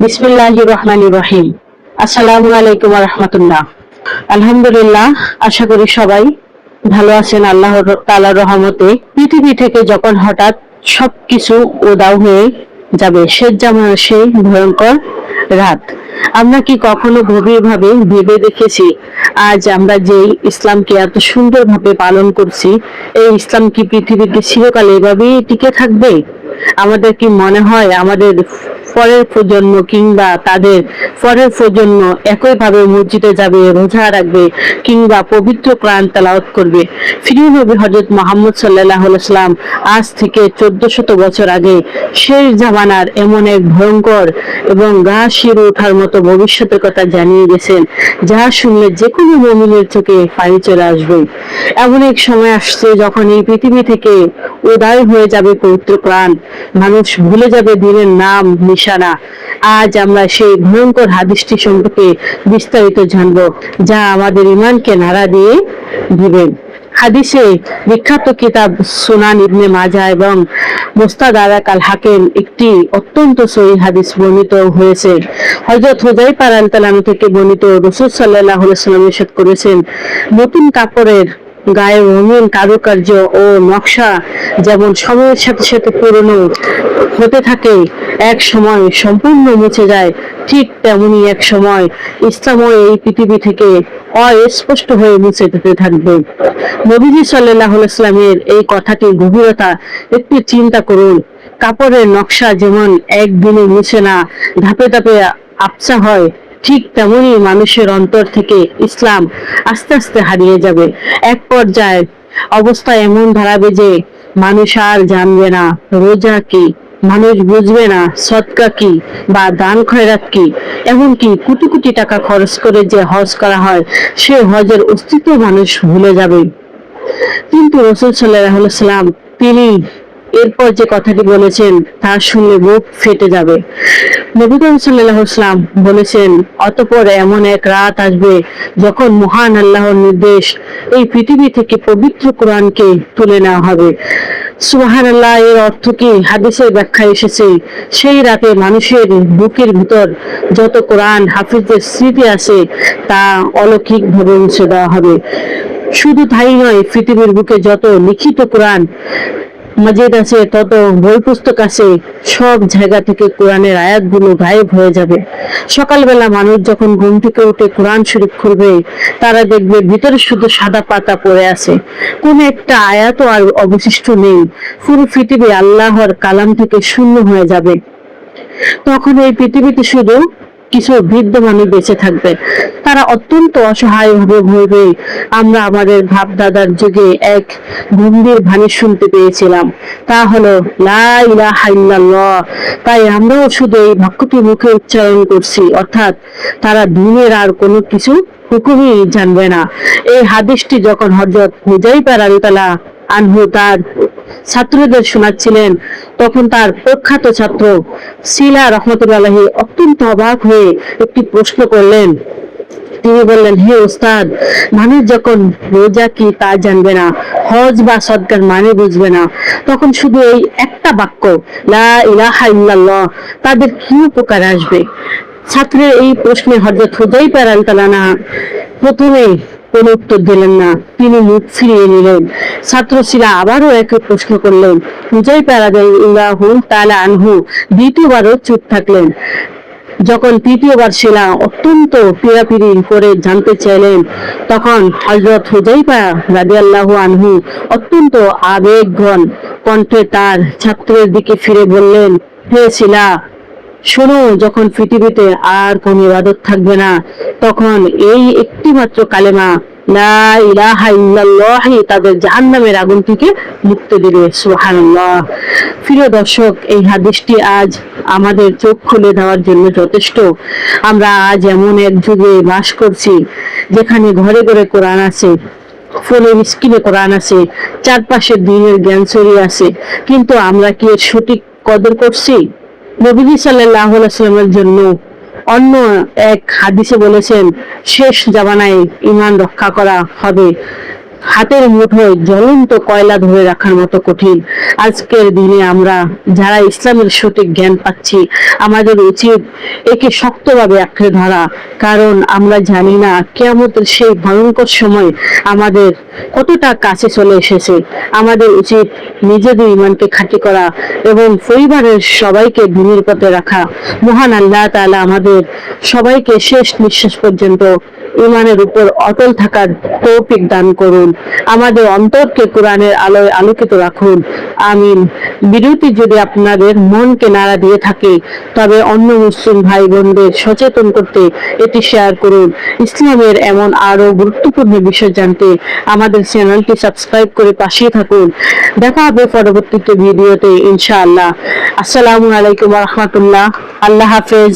বিসমিল্লাহির রহমানির রহিম। আসসালামু আলাইকুম ওয়া রাহমাতুল্লাহ। আলহামদুলিল্লাহ, আশা করি সবাই ভালো আছেন আল্লাহর তাআলার রহমতে। পৃথিবী থেকে যখন হঠাৎ সবকিছু উধাও হয়ে যাবে, শেষ জামানার সেই ভয়ঙ্কর রাত, আমরা কি কখনো গভীরভাবে ভেবে দেখেছি আজ আমরা যে ইসলামকে এত সুন্দরভাবে পালন করছি, এই ইসলাম কি পৃথিবীতে চিরকাল এভাবেই টিকে থাকবে? আমাদের কি মনে হয় আমাদের পরের প্রজন্ম কিংবা তাদের পরের প্রজন্ম একইভাবে মসজিদে যাবে, রোজা রাখবে কিংবা পবিত্র কোরআন তেলাওয়াত করবে? প্রিয় নবী হযরত মুহাম্মদ সাল্লাল্লাহু আলাইহি ওয়াসাল্লাম আজ থেকে 1400 বছর আগে শেষ জামানার এমন এক ভয়ঙ্কর এবং গা শিউরে ওঠার মতো ভবিষ্যতের কথা জানিয়ে গেছেন, যা শুনলে যে কোনো মুমিনের চোখে পানি চলে আসবে। এমন এক সময় আসছে যখন এই পৃথিবী থেকে উদয় হয়ে যাবে পবিত্র কোরআন, মানুষ ভুলে যাবে দিনের নাম নিশানা। আজ আমরা সেই ভয়ঙ্কর হাদিসটি সম্পর্কে বিস্তারিত জানব, যা আমাদের ঈমানকে নাড়া দিয়ে দিবে। হাদিসে বিখ্যাত কিতাব সুনান ইবনে মাজাহ এবং মুস্তাদরাক আল হাকিম একটি অত্যন্ত সহিহ হাদিস বর্ণিত হয়েছে। হযরত হুযায়ফা রাদিয়াল্লাহু আনহু থেকে বর্ণিত, রাসূল সাল্লাল্লাহু আলাইহি ওয়াসাল্লাম ইরশাদ করেছেন, নতুন কাপড়ের গায়ে রঙিন কারুকার্য ও নকশা যেমন সময়ের সাথে সাথে পুরনো হতে থাকে, এক সময় সম্পূর্ণ মুছে যায়, ঠিক তেমনি এক সময় ইসলামও এই পৃথিবী থেকে অস্পষ্ট হয়ে মুছে যেতে থাকবে। নবীজি সাল্লাল্লাহু আলাইহি ওয়াসাল্লামের এই কথাটির গভীরতা একটু চিন্তা করুন। কাপড়ের নকশা যেমন একদিনে মুছে না, ধাপে ধাপে আবছা হয়, ঠিক তেমনি মানুষের অন্তর থেকে ইসলাম আস্তে আস্তে হারিয়ে যাবে। এক পর্যায়ে অবস্থা এমন দাঁড়াবে যে মানুষ আর জানবে না রোজা কি, মানুষ বুঝবে না সদকা কি বা দান খয়রাত কি। এমনকি কোটি কোটি টাকা খরচ করে যে হজ করা হয়, সে হজের অস্তিত্ব মানুষ ভুলে যাবে। কিন্তু রাসূল সাল্লাল্লাহু আলাইহি ওয়াসাল্লাম তিনি এরপর যে কথাটি বলেছেন তা শুনলে বুক ফেটে যাবে। নবী করিম সাল্লাল্লাহু আলাইহি ওয়াসাল্লাম বলেছেন, অতঃপর এমন এক রাত আসবে যখন মহান আল্লাহর নির্দেশ এই পৃথিবী থেকে পবিত্র কোরআনকে তুলে নেওয়া হবে। সুবহানাল্লাহ, এর অর্থ কি? হাদিসের ব্যাখ্যা এসেছে, সেই রাতে মানুষের বুকের ভিতর যত কোরআন হাফিজের স্মৃতি আছে তা অলৌকিকভাবে মুছে দেওয়া হবে। শুধু তাই নয়, পৃথিবীর বুকে যত লিখিত কোরআন মাজিদ আছে, তত বই পুস্তক আছে, সব জায়গা থেকে কোরআনের আয়াতগুলো গায়েব হয়ে যাবে। সকালবেলা মানুষ যখন ঘুম থেকে উঠে কোরআন শরীফ খুলবে, তারা দেখবে ভিতরে শুধু সাদা পাতা পড়ে আছে, কোন একটা আয়াতও আর অবশিষ্ট নেই। পুরো পৃথিবী আল্লাহর কালাম থেকে শূন্য হয়ে যাবে। তখন এই পৃথিবীতে শুধু কিছু বৃদ্ধ মানুষ বেঁচে থাকবে। তারা অত্যন্ত অসহায় ভাবে বলবে, আমরা আমাদের বাপ দাদার যুগে এক গম্ভীর বাণী শুনতে পেয়েছিলাম, তা হলো লা ইলাহা ইল্লাল্লাহ, তাই আমরাও শুধু এই বাক্যটি মুখে উচ্চারণ করছি। অর্থাৎ তারা দিনের আর কোনো কিছু হুকুমই জানবে না। এই হাদিসটি যখন হযরত হুযায়ফা রাদিয়াল্লাহু আনহু তার ছাত্রদের শোনাচ্ছিলেন, তখন তার প্রখ্যাত ছাত্র সিলা রাহমাতুল্লাহি আলাইহি অত্যন্ত অবাক হয়ে একটি প্রশ্ন করলেন। তিনি বললেন, হে ওস্তাদ, মানুষ যখন রোজা কি তা জানবে না, হজ বা সদকার মানে বুঝবে না, তখন শুধু এই একটা বাক্য লা ইলাহা ইল্লাল্লাহ তাদের কি উপকার আসবে? ছাত্রের এই প্রশ্নে হযরত হুযায়ফা রাদিয়াল্লাহু আনহু প্রথমে কোনো উত্তর দিলেন না, তিনি মুখ ফিরিয়ে নিলেন। ছাত্র সিলা আবারও একই প্রশ্ন করলেন। হুযায়ফা রাদিয়াল্লাহু তাআলা আনহু দ্বিতীয়বারও চুপ থাকলেন। যখন তৃতীয়বার শিলা অত্যন্ত পীড়াপিড়ি করে জানতে চাইলেন, তখন হযরত হুযায়ফা রাদিয়াল্লাহু আনহু অত্যন্ত আবেগঘন কণ্ঠে তার ছাত্রের দিকে ফিরে বললেন, হে শিলা, শোনো, যখন পৃথিবীতে আর কোন ইবাদত থাকবে না, তখন এই একটি মাত্র কালেমা লা ইলাহা ইল্লাল্লাহ তাদের জাহান্নামের আগুন থেকে মুক্তি দিবে। সুবহানাল্লাহ। প্রিয় দর্শক, এই হাদিসটি আজ আমাদের চোখ খুলে দেওয়ার জন্য যথেষ্ট। আমরা আজ এমন এক যুগে বাস করছি যেখানে ঘরে ঘরে কোরআন আছে, ফোনের স্ক্রিনে কোরআন আছে, চারপাশে দ্বীনের জ্ঞান ছড়িয়ে আছে, কিন্তু আমরা কি এর সঠিক কদর করছি? নবীজি সাল্লাল্লাহু আলাইহি ওয়াসাল্লামের জন্য অন্য এক হাদিসে বলেছেন, শেষ জামানায় ঈমান রক্ষা করা হবে হাতের মুঠোয় জ্বলন্ত কয়লা ধরে রাখার মতো কঠিন। আজকের দিনে আমরা যারা ইসলামের সঠিক জ্ঞান পাচ্ছি, আমাদের উচিত একে শক্তভাবে আঁকড়ে ধরা, কারণ আমরা জানি না কিয়ামতের সেই ভয়ঙ্কর সময় আমাদের কতটা কাছে চলে এসেছে। আমাদের উচিত নিজেদের ঈমানকে খাঁটি করা এবং পরিবারের সবাইকে দ্বীনের পথে রাখা। মহান আল্লাহ তাআলা আমাদের সবাইকে শেষ নিঃশ্বাস পর্যন্ত ঈমানের উপর অটল থাকার তৌফিক দান করুন। আমাদের অন্তরকে কোরআনের আলোয় আলোকিত রাখুন। আমিন। ভিডিওটি যদি আপনাদের মনকে নাড়া দিয়ে থাকে, তবে অন্য মুসলিম ভাই বোনদের সচেতন করতে এটি শেয়ার করুন। ইসলামের এমন আরো গুরুত্বপূর্ণ বিষয় জানতে আমাদের চ্যানেলটি সাবস্ক্রাইব করে পাশে থাকুন। দেখা হবে পরবর্তীতে ভিডিওতে ইনশাআল্লাহ। আসসালামু আলাইকুম ওয়া রাহমাতুল্লাহ। আল্লাহ হাফেজ।